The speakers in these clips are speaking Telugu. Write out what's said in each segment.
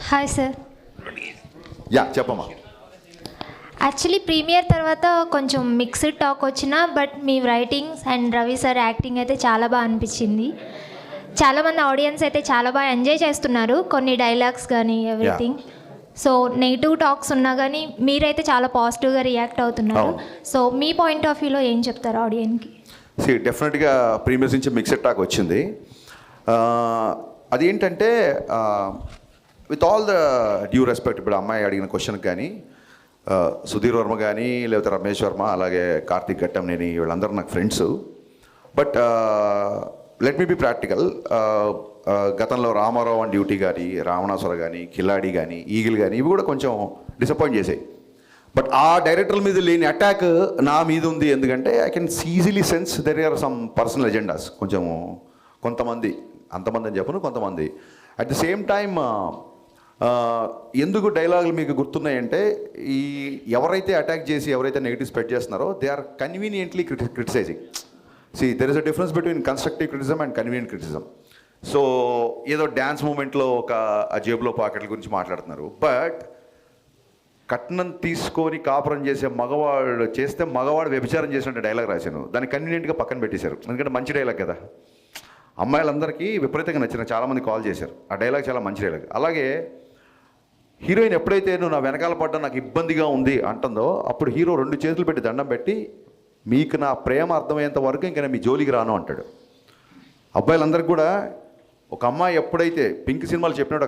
Hi sir. యా చెప్పమ్మా. యాక్చువల్లీ ప్రీమియర్ తర్వాత కొంచెం మిక్స్డ్ టాక్ వచ్చినా but me writings and Ravi sir acting అయితే చాలా బాగా అనిపించింది. చాలామంది ఆడియన్స్ అయితే చాలా బాగా ఎంజాయ్ చేస్తున్నారు కొన్ని డైలాగ్స్ కానీ ఎవ్రీథింగ్. సో నెగిటివ్ టాక్స్ ఉన్నా కానీ మీరైతే చాలా పాజిటివ్గా రియాక్ట్ అవుతున్నారు. సో మీ పాయింట్ ఆఫ్ వ్యూలో ఏం చెప్తారు ఆడియన్కి? డెఫినెట్గా ప్రీమియర్స్ నుంచి మిక్స్డ్ టాక్ వచ్చింది. అదేంటంటే with all the due respect, ఇప్పుడు అమ్మాయి అడిగిన క్వశ్చన్కి కానీ సుధీర్ వర్మ కానీ లేకపోతే రమేష్ వర్మ అలాగే కార్తీక్ ఘట్టంనేని వీళ్ళందరూ నాకు friends. But let me be practical. గతంలో రామారావు అండ్ డ్యూటీ కానీ, రావణాసుర కానీ, కిలాడి కానీ, ఈగిల్ కానీ ఇవి కూడా కొంచెం డిసప్పాయింట్ చేసాయి. బట్ ఆ డైరెక్టర్ల మీద లేని అటాక్ నా మీద ఉంది. ఎందుకంటే I can easily sense there are some personal agendas. కొంతమంది, అంతమంది అని చెప్పను, కొంతమంది. అట్ ది సేమ్ టైమ్ ఎందుకు డైలాగులు మీకు గుర్తున్నాయంటే, ఈ ఎవరైతే అటాక్ చేసి ఎవరైతే నెగిటివ్ స్ప్రెడ్ చేస్తున్నారో they are conveniently criticising. There is a difference between constructive criticism and convenient criticism. So ఏదో డ్యాన్స్ మూమెంట్లో ఒక జేబులో పాకెట్ల గురించి మాట్లాడుతున్నారు. బట్ కట్నం తీసుకొని కాపురం చేసే మగవాడు చేస్తే మగవాడు వ్యభిచారం చేసినట్టు డైలాగ్ రాశాను. దాన్ని కన్వీనియంట్గా పక్కన పెట్టేశారు. ఎందుకంటే మంచి డైలాగ్ కదా, అమ్మాయిలందరికీ విపరీతంగా నచ్చిన, చాలామంది కాల్ చేశారు. ఆ డైలాగ్ చాలా మంచి డైలాగ్. అలాగే హీరోయిన్ ఎప్పుడైతే నువ్వు నా వెనకాల పడ్డా నాకు ఇబ్బందిగా ఉంది అంటుందో అప్పుడు హీరో 2 చేతులు పెట్టి దండం పెట్టి మీకు నా ప్రేమ అర్థమయ్యేంత వరకు ఇంకా నేను మీ జోలికి రాను అంటాడు. అబ్బాయిలందరికీ కూడా ఒక అమ్మాయి ఎప్పుడైతే పింక్ సినిమాలు చెప్పినట్టు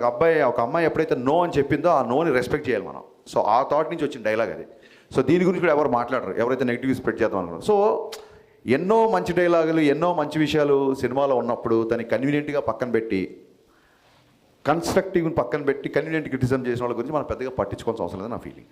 ఒక అమ్మాయి ఎప్పుడైతే నో అని చెప్పిందో ఆ నోని రెస్పెక్ట్ చేయాలి మనం. సో ఆ థాట్ నుంచి వచ్చిన డైలాగ్ అది. సో దీని గురించి కూడా ఎవరు మాట్లాడరు, ఎవరైతే నెగిటివ్ స్ప్రెడ్ చేద్దాం అనుకున్నారు. సో ఎన్నో మంచి డైలాగులు, ఎన్నో మంచి విషయాలు సినిమాలో ఉన్నప్పుడు దాన్ని కన్వీనియంట్గా పక్కన పెట్టి, కన్స్ట్రక్టివ్ని పక్కన పెట్టి కన్వీనియంట్ క్రిటిసిజం చేసిన వాళ్ళ గురించి మనం పెద్దగా పట్టించుకోవాల్సిన అవసరం లేదు నా ఫీలింగ్.